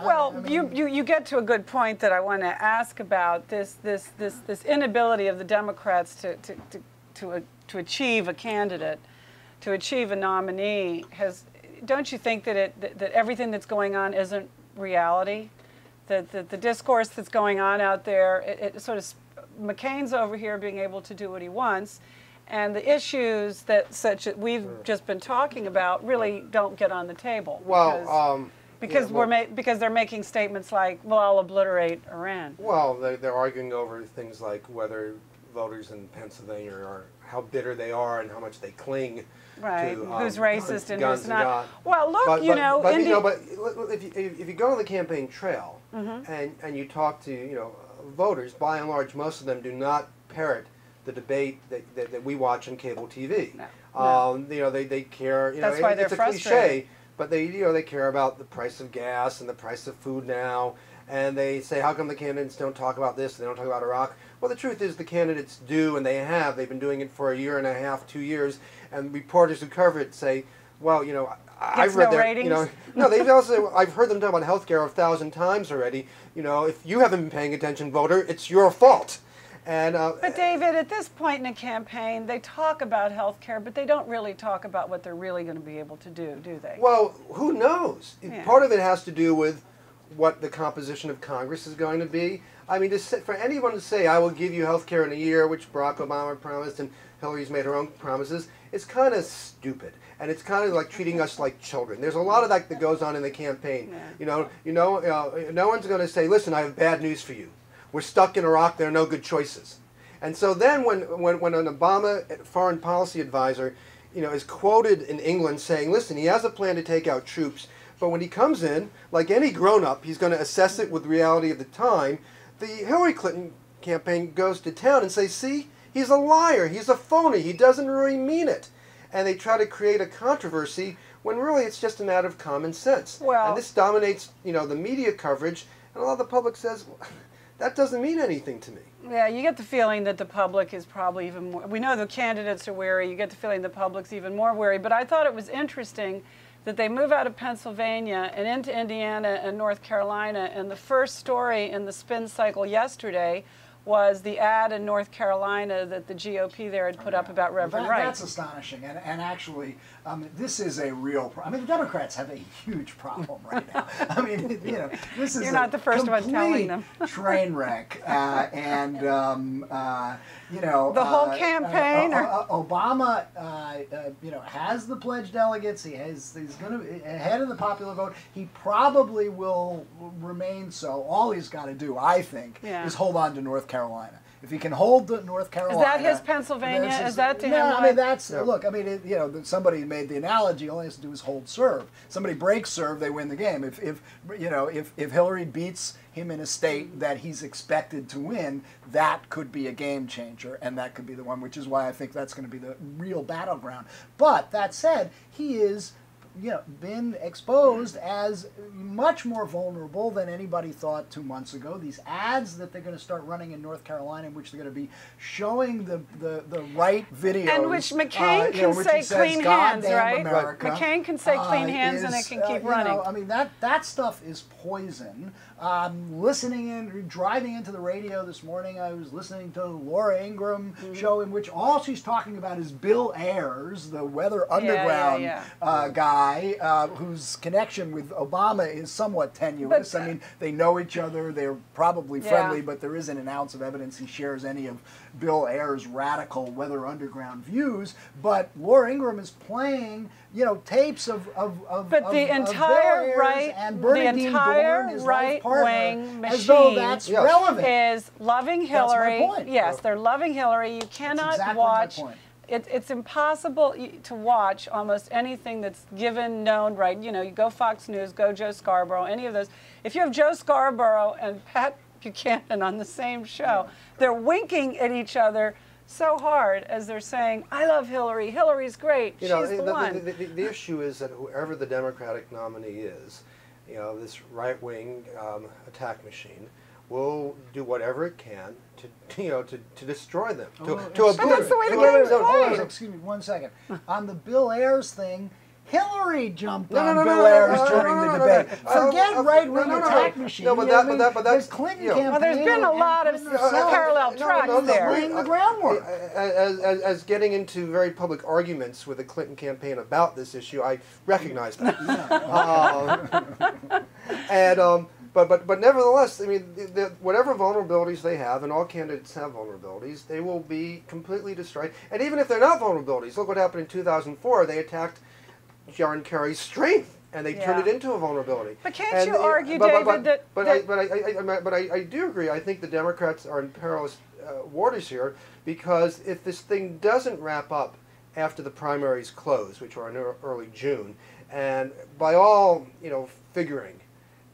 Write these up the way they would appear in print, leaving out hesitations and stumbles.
Well, you get to a good point that I want to ask about this inability of the Democrats to achieve a candidate, to achieve a nominee. Don't you think that that everything that's going on isn't reality? That the discourse that's going on out there, it sort of, McCain's over here being able to do what he wants, and the issues that we've just been talking about really don't get on the table. Well, because they're making statements like, "Well, I'll obliterate Iran." Well, they're arguing over things like whether voters in Pennsylvania are how bitter they are and how much they cling right. to who's racist and who's not. God. Well, look, but if you go on the campaign trail and you talk to voters, by and large, most of them do not parrot the debate that we watch on cable TV. No. They care. That's why they're it's a frustrated. cliche, but they care about the price of gas and the price of food now, and they say, how come the candidates don't talk about this? They don't talk about Iraq. Well, the truth is the candidates do, and they've been doing it for a year and a half, 2 years, and reporters who cover it say, well, I've read their, no, they've also, I've heard them talk about healthcare 1,000 times already. If you haven't been paying attention, voter, it's your fault. And, but David, at this point in a campaign, they talk about health care, but they don't really talk about what they're really going to be able to do they? Well, who knows? Yeah. Part of it has to do with what the composition of Congress is going to be. I mean, for anyone to say, I will give you health care in a year, which Barack Obama promised and Hillary's made her own promises, it's kind of stupid. And it's kind of like treating us like children. There's a lot of that goes on in the campaign. Yeah. No one's going to say, listen, I have bad news for you. We're stuck in Iraq. There are no good choices. And so then when an Obama foreign policy advisor, is quoted in England saying, listen, he has a plan to take out troops, but when he comes in, like any grown-up, he's going to assess it with the reality of the time. The Hillary Clinton campaign goes to town and says, see, he's a liar. He's a phony. He doesn't really mean it. And they try to create a controversy when really it's just a matter of common sense. Well, and this dominates, the media coverage, and a lot of the public says, that doesn't mean anything to me. Yeah, you get the feeling that the public is probably even more, we know the candidates are wary, you get the feeling the public's even more wary, but I thought it was interesting that they move out of Pennsylvania and into Indiana and North Carolina, and the first story in the spin cycle yesterday was the ad in North Carolina that the GOP there had put up about Reverend Wright. That's astonishing, and actually, this is a real problem. I mean, the Democrats have a huge problem right now. I mean, this is You're not the first one telling them. Train wreck, and the whole campaign. Obama, has the pledged delegates. He's going to ahead of the popular vote. He probably will remain so. All he's got to do, I think, is hold on to North Carolina. If he can hold the North Carolina, is that his Pennsylvania? Is that to him? No, I mean that's look. I mean, somebody made the analogy. All he has to do is hold serve. Somebody breaks serve, they win the game. If Hillary beats him in a state that he's expected to win, that could be a game changer, and that could be the one. Which is why I think that's going to be the real battleground. But that said, he is been exposed as much more vulnerable than anybody thought 2 months ago. These ads that they're going to start running in North Carolina, in which they're going to be showing the right videos, and which McCain can say clean hands, right? America, McCain can say clean hands, and it can keep running. I mean, that stuff is poison. Driving into the radio this morning, I was listening to Laura Ingraham show in which all she's talking about is Bill Ayers, the Weather Underground guy, whose connection with Obama is somewhat tenuous. But, I mean, they know each other, they're probably friendly, but there isn't an ounce of evidence he shares any of Bill Ayers' radical Weather Underground views. But Laura Ingraham is playing, tapes of the entire right-wing machine as though that's relevant. Is loving Hillary. That's my point. Yes, they're loving Hillary. You cannot watch. It's impossible to watch almost anything that's known, right? You go Fox News, go Joe Scarborough, any of those. If you have Joe Scarborough and Pat Buchanan on the same show, they're winking at each other so hard as they're saying, I love Hillary, Hillary's great, she's the one. The issue is that whoever the Democratic nominee is, this right-wing attack machine will do whatever it can to destroy them, to But that's the way the game's played. Excuse me, 1 second. On the Bill Ayers thing, Hillary jumped on Bill Ayers during the debate. Forget right-wing attack machine. No, but that's Clinton campaign. Well, there's been a lot of parallel tracks there. Laying the groundwork. As getting into very public arguments with the Clinton campaign about this issue, I recognize that. But nevertheless, I mean, whatever vulnerabilities they have, and all candidates have vulnerabilities, they will be completely destroyed. And even if they're not vulnerabilities, look what happened in 2004. They attacked John Kerry's strength, and they turned it into a vulnerability. But can't you argue, David, that... But I do agree. I think the Democrats are in perilous waters here, because if this thing doesn't wrap up after the primaries close, which are in early June, and by all figuring,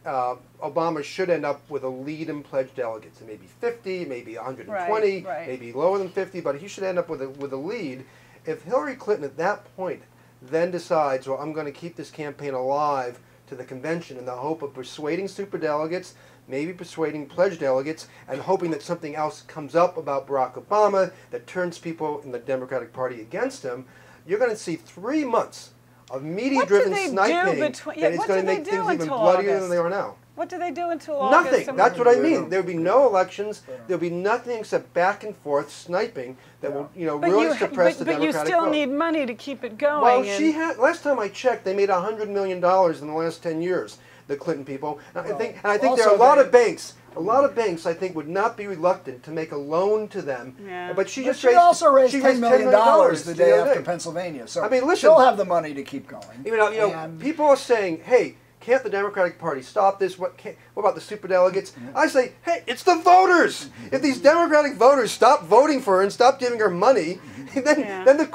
Obama should end up with a lead in pledged delegates. It may be 50, maybe 120, maybe lower than 50, but he should end up with a lead. If Hillary Clinton at that point then decides, well, I'm going to keep this campaign alive to the convention in the hope of persuading superdelegates, maybe persuading pledged delegates, and hoping that something else comes up about Barack Obama that turns people in the Democratic Party against him, you're going to see 3 months of media-driven sniping that is going to make things even bloodier than they are now. What do they do until August? Nothing. That's what I mean. There will be no elections. There will be nothing except back and forth sniping that will, really suppress the Democratic vote. But you still need money to keep it going. Well, she had. Last time I checked, they made $100 million in the last 10 years. The Clinton people. And I think there are a lot of banks. A lot of banks, I think, would not be reluctant to make a loan to them. Yeah. But she also raised $10 million the day after Pennsylvania. So I mean, listen, she'll have the money to keep going. People are saying, "Hey, can't the Democratic Party stop this? What about the superdelegates?" I say, "Hey, it's the voters. If these Democratic voters stop voting for her and stop giving her money, then the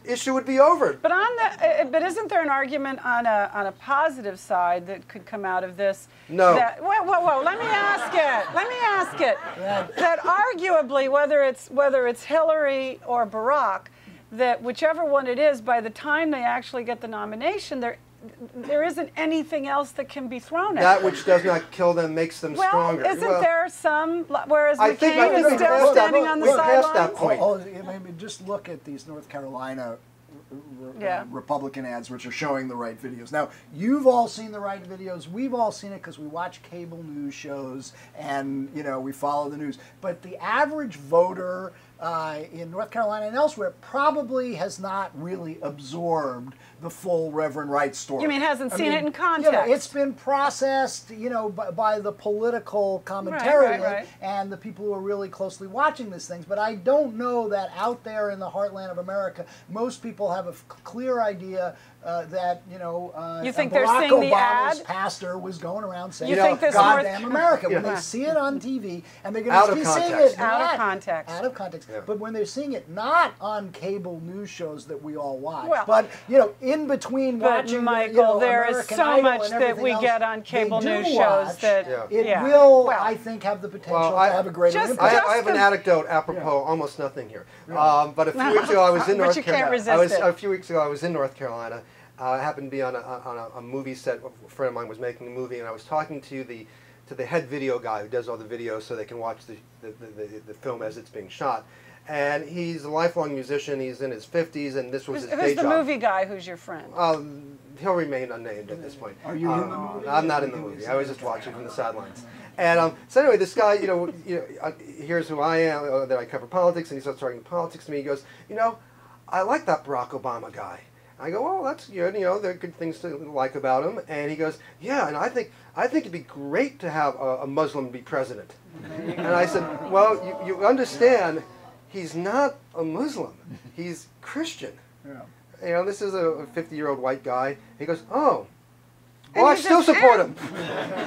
issue would be over." But but isn't there an argument on a positive side that could come out of this? No. Whoa! Let me ask it. That arguably, whether it's Hillary or Barack, that whichever one it is, by the time they actually get the nomination, there isn't anything else that can be thrown at them. That which does not kill them makes them stronger. Isn't there some? Whereas McCain is still standing on the sidelines. Past that point. Just look at these North Carolina Republican ads, which are showing the right videos. Now, you've all seen the right videos. We've all seen it because we watch cable news shows and we follow the news. But the average voter in North Carolina and elsewhere probably has not really absorbed the full Reverend Wright story. You mean hasn't seen it in context? It's been processed, by the political commentary and the people who are really closely watching these things. But I don't know that out there in the heartland of America, most people have a clear idea that you think Barack they're seeing the Obama's ad? pastor was going around saying, You think this "Goddamn America." When they see it on TV, and they're going to be seeing it out of context. Yeah. But when they're seeing it not on cable news shows that we all watch, well, but in between watching, Michael, there is American so Idol much and that we else get on cable news shows watch, that it will, I think, have the potential to have a greater impact. I have an anecdote apropos almost nothing here. But a few weeks ago I was in North Carolina. A few weeks ago I was in North Carolina. I happened to be on a movie set. A friend of mine was making a movie, and I was talking to the head video guy who does all the videos so they can watch the film as it's being shot. And he's a lifelong musician. He's in his 50s, and this was his day job. Who's the movie guy? Who's your friend? He'll remain unnamed at this point. Are you in the movie? I'm not in the movie. I was just watching from the sidelines. And so anyway, this guy, here's who I am, that I cover politics, and he starts talking politics to me. He goes, I like that Barack Obama guy. I go, well, that's good. There are good things to like about him. And he goes, yeah, and I think it'd be great to have a Muslim be president. And I said, well, you understand, he's not a Muslim. He's Christian. Yeah. This is a 50-year-old white guy. He goes, oh, well, I still support him.